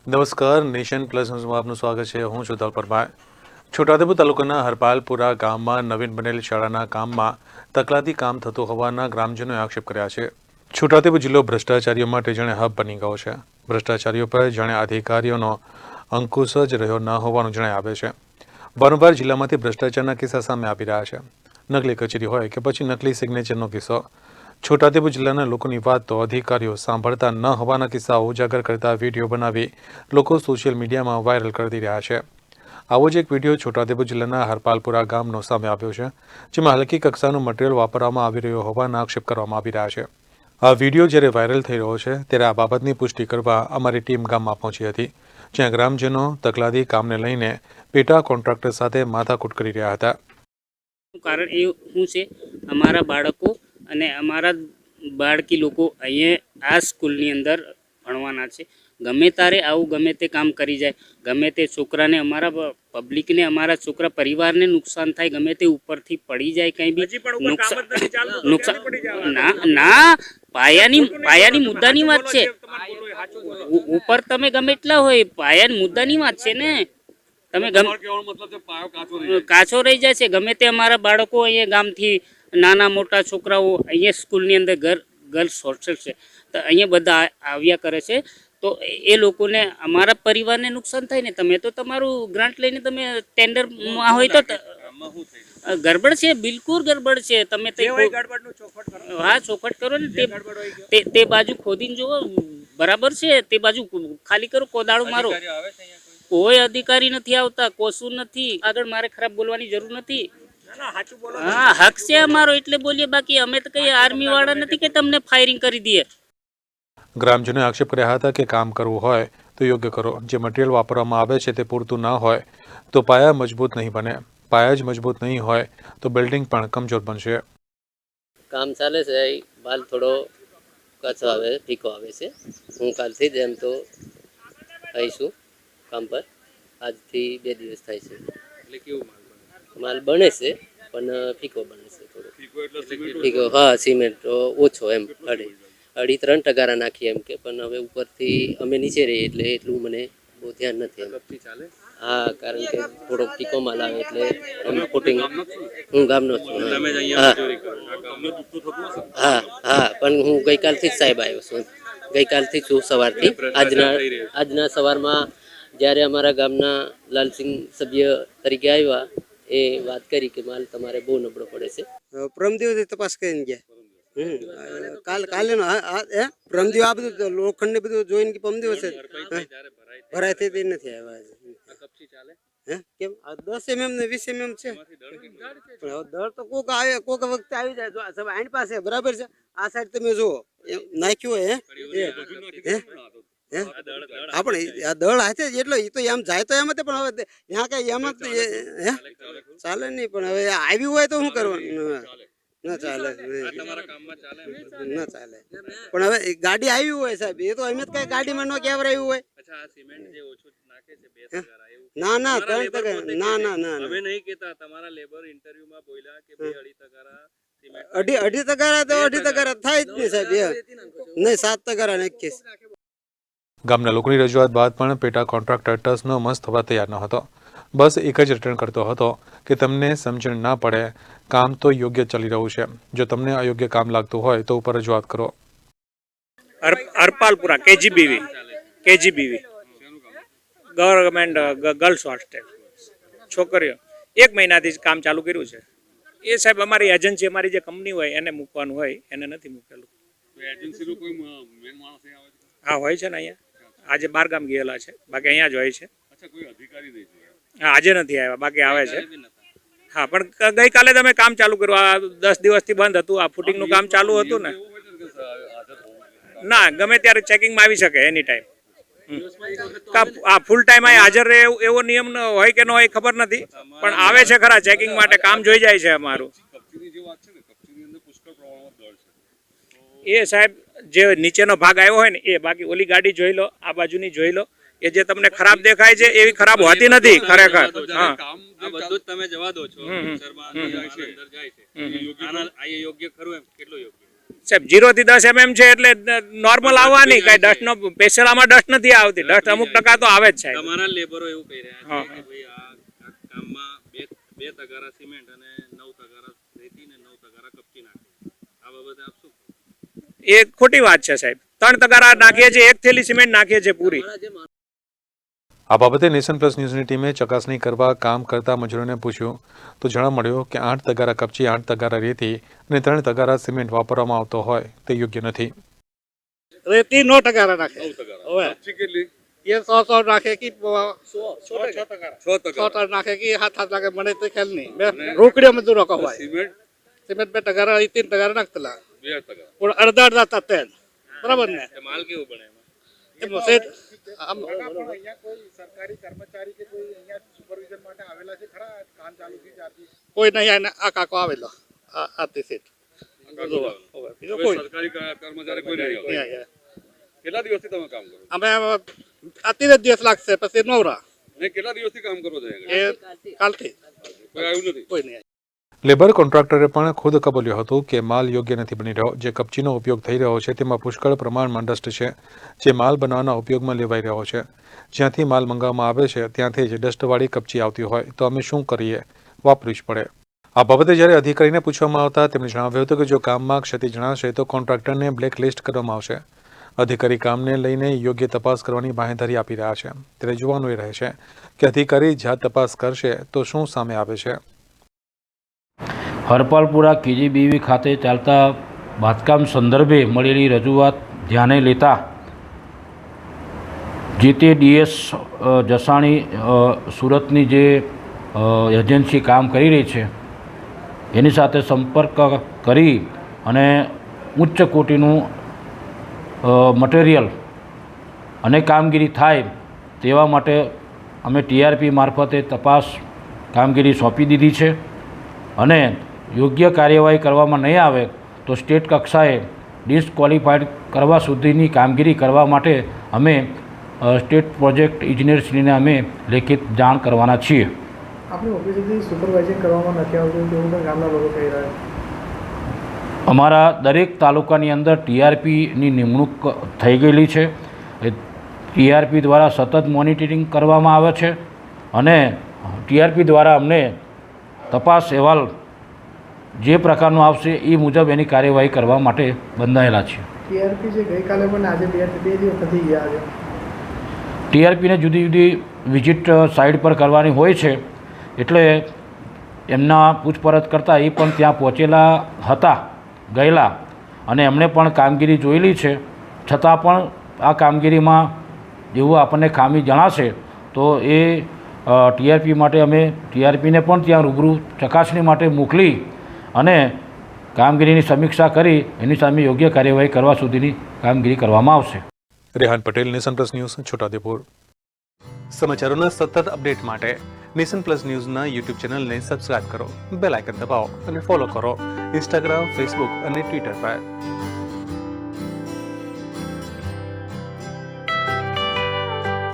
નમસ્કાર, nation plus ન્યૂઝમાં આપનું સ્વાગત છે. હું છું ધલ પરમાર. છોટાઉદેપુર તાલુકાના હરપાલપુરા ગામમાં નવીન બનેલ શાળાના કામમાં તકલાદી કામ થતું હોવાના ગ્રામજનોએ આક્ષેપ કર્યા છે. છોટાઉદેપુર જિલ્લો ભ્રષ્ટાચારીઓ માટે જાણે હબ બની ગયો છે. ભ્રષ્ટાચારીઓ પર જાણે અધિકારીઓનો અંકુશ જ રહ્યો ન હોવાનું જણાય આવે છે. વારંવાર જિલ્લામાંથી ભ્રષ્ટાચારના કિસ્સા સામે આવી રહ્યા છે. નકલી કચેરી હોય કે પછી નકલી સિગ્નેચરનો કિસ્સો. છોટાઉદેપુર જિલ્લાના લોકોની વાત તો અધિકારીઓ સાંભળતા ન હોવાના કિસ્સાઓ ઉજાગર કરતા વિડીયો બનાવી લોકો સોશિયલ મીડિયામાં વાયરલ કરી રહ્યા છે. આવો જ એક વિડીયો છોટાઉદેપુર જિલ્લાના હરપાલપુરા ગામનો સામે આવ્યો છે, જેમાં હલકી કક્ષાનું મટીરીયલ વાપરવામાં આવી રહ્યો હોવાના આક્ષેપ કરવામાં આવી રહ્યા છે. આ વિડીયો જ્યારે વાયરલ થઈ રહ્યો છે ત્યારે આ બાબતની પુષ્ટિ કરવા અમારી ટીમ ગામમાં પહોંચી હતી, જ્યાં ગ્રામજનો તકલાદી કામને લઈને પેટા કોન્ટ્રાક્ટર સાથે માથાકૂટ કરી રહ્યા હતા. કારણ એ શું છે, અમારા બાળકો અને અમારા બાળકી લોકો અહીંયા આ સ્કૂલની અંદર ભણવાના છે. ગમે તારે આવું ગમે તે કામ કરી જાય, ગમે તે છોકરાને, અમારા પબ્લિકને, અમારા છોકરા પરિવારને નુકસાન થાય, ગમે તે ઉપરથી પડી જાય, કંઈ બી નુકસાન ના પાયાની મુદ્દાની વાત છે. ઉપર તમે ગમે એટલા હોય, પાયાની મુદ્દાની વાત છે ને. તમે કાચો રહી જાય છે. ગમે તે અમારા બાળકો અહીંયા ગામથી નાના મોટા છોકરાઓ અહીંયા સ્કૂલની અંદર ગર્લ્સ હોસ્ટેલ છે, તો અહીંયા બધા આવ્યા કરે છે. તો એ લોકોને, અમારા પરિવારને નુકસાન થાય ને. તમે તો તમારું ગ્રાન્ટ લઈને તમે ટેન્ડરમાં હોય તો ગડબડ છે, બિલકુલ ગડબડ છે. તમે હા, ચોખટ કરો ને. તે બાજુ ખોદીને જુઓ, બરાબર છે. તે બાજુ ખાલી કરો, કોદાળું મારો. કોઈ અધિકારી નથી આવતા, કોશું નથી. આગળ મારે ખરાબ બોલવાની જરૂર નથી. હા, હક છે અમારો એટલે બોલીએ. બાકી અમે તો કઈ આર્મી વાળા નથી કે તમને ફાયરિંગ કરી દઈએ. ગ્રામજનોએ આક્ષેપ કર્યા હતા કે કામ કરવું હોય તો યોગ્ય કરો. જે મટીરીયલ વાપરવામાં આવે છે તે પૂરતું ના હોય તો પાયા મજબૂત નહીં બને. પાયા જ મજબૂત નહીં હોય તો બિલ્ડિંગ પણ કમજોર બનશે. કામ ચાલે છે. માલ થોડો કચ્છો આવે, ફીકો આવે છે. હું કાલથી જ એમ તો આવીશું કામ પર. આજથી 2 દિવસ થાય છે. એટલે કેવું માલ બને છે પણ ફીકો બને છે. થોડો ફીકો, હા. સિમેન્ટ ઓછો, એમ 2.5-3% નાખીએ એમ કે. પણ હવે ઉપરથી અમે નીચે રહીએ એટલે એટલું મને બહુ ધ્યાન નથી એમ. હા, કારણ કે થોડો ફીકો માલ આવે એટલે એમ ફૂટિંગ. હું ગામનો છું. હા હા, પણ હું ગઈકાલથી જ સાહેબ આવ્યો છું. ગઈકાલથી છું સવારથી. આજના સવારમાં જ્યારે અમારા ગામના લાલસિંહ સભ્ય તરીકે આવ્યા, એ વાત કરી કે માલ તમારે બહુ નબળો પડે છે. પરમ દિવસે તપાસ કરીને ગયા. કાલે પરમ દિવસ આ બધું લોખંડ ને બધું જોઈને કે પરમ દિવસે ભરાય થઈ નથી આવ્યા. કેમ 10 mm ને 20 mm છે. દર તો કોક આવે, કોક વખતે આવી જાય. સબ આઈન પાસે બરાબર છે. આ સાઈડ તમે જુઓ નાખ્યું હોય આપણે આ દળ હાથે એટલો એ તો એમ જાય તો એમ જ. પણ હવે ત્યાં કઈ એમ ચાલે નહીં. પણ હવે આવ્યું હોય તો શું કરવાનું? ના ચાલે, ના ચાલે. પણ હવે ગાડી આવી હોય સાહેબ, એ તો અમે કઈ ગાડીમાં ન કેવરાયું હોય. ના ના 3%, ના ના ના, અમે નહીં કહેતા. તમારા લેબર ઇન્ટરવ્યુમાં બોલ્યા કે 2.5% અઢી તગારા તો 2.5% થાય જ નહીં સાહેબ. નહીં 7% નક્કી. ગામના લોકોની રજૂઆત બાદ પણ પેટા કોન્ટ્રાક્ટર ટસનો મસ થવા તૈયાર ન હતો. બસ એક જ રિટર્ન કરતો હતો કે તમને સમજણ ના પડે, કામ તો યોગ્ય ચાલી રહ્યું છે. જો તમને અયોગ્ય કામ લાગતું હોય તો ઉપર રજૂઆત કરો. હરપાલપુરા કેજીબીવી ગવર્મેન્ટ ગર્લ્સ હોસ્ટેલ છોકરીઓ 1 મહિનાથી જ કામ ચાલુ કર્યું છે. એ સાહેબ અમારી એજન્સી, અમારી જે કંપની હોય એને મૂકવાનું હોય, એને નથી મૂકેલું. હા, હોય છે ને અહીંયા. આજે 12 ગામ ગયેલા છે, બાકી અહીંયા જ હોય છે. હા, આજે નથી આવ્યા, બાકી આવે છે. હા, પણ ગઈકાલે તમે કામ ચાલુ કર્યું. આ 10 દિવસથી બંધ હતું. આ ફૂટિંગનું કામ ચાલુ હતું ને. ના, ગમે ત્યારે ચેકિંગમાં આવી શકે, એની ટાઈમ. આ ફૂલ ટાઈમ અહીં હાજર રહે એવો નિયમ હોય કે ન હોય ખબર નથી, પણ આવે છે ખરા ચેકિંગ માટે. કામ જોઈ જાય છે અમારું. એ સાહેબ જે નીચેનો ભાગ આવ્યો હોય ને એ, બાકી ઓલી ગાડી જોઈ લો, આ બાજુની જોઈ લો. એ જે તમને ખરાબ દેખાય છે એવી ખરાબ હોતી નથી ખરેખર. હા, આ બધું જ તમે જવા દો છો. યોગ્ય ખરું એમ કેટલું યોગ્ય? સાહેબ 0 થી 10 mm છે એટલે નોર્મલ આવવાની, કઈ ડસ્ટનો સ્પેશિયલ આમાં ડસ્ટ નથી આવતી. ડસ્ટ અમુક ટકા તો આવે જ છે. તમારા લેબરો એવું કહી રહ્યા હા. છે કે ભાઈ આ કામમાં બે તગારા સિમેન્ટ અને 9 તગારા રેતી ને 9 તગારા કપચી નાખે. આ બાબતે આપ શું કહો? એ ખોટી વાત છે સાહેબ. 3 તગારા નાખીએ છીએ, 1 થેલી સિમેન્ટ નાખીએ છીએ પૂરી. આ બાબતે નેશન પ્લસ ન્યૂઝની ટીમે ચકાસણી કરવા કામ કરતા મજૂરોને પૂછ્યું તો જાણવા મળ્યું કે 8 તગારા કપચી, 8 તગારા રેતી અને 3 તગારા સિમેન્ટ વાપરવામાં આવતો હોય તે યોગ્ય નથી. રેતી 9 ટકા નાખે. હવે કપચી કેટલી? એ 100 નાખે કે 6 તગારા. નાખે કે હાથ લાગે મને તો ખ્યાલ નહીં. મેં રોકડીઓ મજૂરો કહેવાય. સિમેન્ટ સિમેન્ટ 2 ટકા 3 ટકા નાખતલા 2 તગારા. પણ અડધા થતા બરાબર ને. તો માલ કેવું બને એમાં? એમ સેટ કોઈ નહીં. આને આ કાકો આવેલો આતી સેટ. બીજો કોઈ સરકારી કર્મચારી કોઈ નહીં આવે. નહીં આવ્યા. કેટલા દિવસથી તમે કામ કરો છો? અમે આતી દિવસ લાગશે પછી નવરા. ને કેટલા દિવસથી કામ કરો છો? એ કાલથી કોઈ આવ્યું નથી. કોઈ નહીં. લેબર કોન્ટ્રાક્ટરે પણ ખુદ કબૂલ્યું હતું કે માલ યોગ્ય નથી બની રહ્યો. જે કપચીનો ઉપયોગ થઈ રહ્યો છે તેમાં પુષ્કળ પ્રમાણમાં ડસ્ટ છે, જે માલ બનાવવાના ઉપયોગમાં લેવાઈ રહ્યો છે. જ્યાંથી માલ મંગાવવામાં આવે છે ત્યાંથી જ ડસ્ટવાળી કપચી આવતી હોય તો અમે શું કરીએ? વાપરવી જ પડે. આ બાબતે જ્યારે અધિકારીને પૂછવામાં આવતા તેમણે જણાવ્યું હતું કે જો કામમાં ક્ષતિ જણાશે તો કોન્ટ્રાક્ટરને બ્લેકલિસ્ટ કરવામાં આવશે. અધિકારી કામને લઈને યોગ્ય તપાસ કરવાની બાંહેધરી આપી રહ્યા છે. ત્યારે જોવાનું એ રહે છે કે અધિકારી જ્યાં તપાસ કરશે તો શું સામે આવે છે. હરપાલપુરા KGBV ખાતે ચાલતા બાંધકામ સંદર્ભે મળેલી રજૂઆત ધ્યાને લેતા જે તે DS જસાણી સુરતની જે એજન્સી કામ કરી રહી છે એની સાથે સંપર્ક કરી અને ઉચ્ચ કોટીનું મટીરિયલ અને કામગીરી થાય તેવા માટે અમે TRP મારફતે તપાસ કામગીરી સોંપી દીધી છે અને યોગ્ય કાર્યવાહી કરવામાં નહીં આવે તો સ્ટેટ કક્ષાએ ડિસ્ક્વોલિફાઈડ કરવા સુધીની કામગીરી કરવા માટે અમે સ્ટેટ પ્રોજેક્ટ ઇજનેરશ્રીને અમે લેખિત જાણ કરવાના છીએ. આપણી ઓફિસથી સુપરવાઇઝિંગ કરવામાં નથી આવતું તેવું પણ ગામના લોકો કહી રહ્યા છે. અમારા દરેક તાલુકાની અંદર TRPની નિમણૂક થઈ ગયેલી છે. એ TRP દ્વારા સતત મોનિટરિંગ કરવામાં આવે છે અને TRP દ્વારા અમને તપાસ અહેવાલ જે પ્રકારનો આવશે એ મુજબ એની કાર્યવાહી કરવા માટે બંધાયેલા છે. TRP જે ગઈકાલે પણ આજે બે દિવસ નથી ગયા છે. TRPને જુદી જુદી વિઝિટ સાઇટ પર કરવાની હોય છે એટલે એમના પૂછપરછ કરતાં એ પણ ત્યાં પહોંચેલા હતા ગયેલા અને એમણે પણ કામગીરી જોયેલી છે. છતાં પણ આ કામગીરીમાં જેવું આપણને ખામી જણાશે તો એ TRP માટે અમે TRPને પણ ત્યાં રૂબરૂ ચકાસણી માટે મોકલી અને કામગીરીની સમીક્ષા કરી એની સામે યોગ્ય કાર્યવાહી કરવા સુધીની કામગીરી કરવામાં આવશે. Rehan Patel, nation plus news, Chhotaudepur. સમાચારોના સતત અપડેટ માટે નેશન પ્લસ ન્યૂઝના યુટ્યુબ ચેનલને સબસ્ક્રાઇબ કરો, બેલ આઇકન દબાવો અને ફોલો કરો ઇન્સ્ટાગ્રામ, ફેસબુક અને ટ્વિટર પર.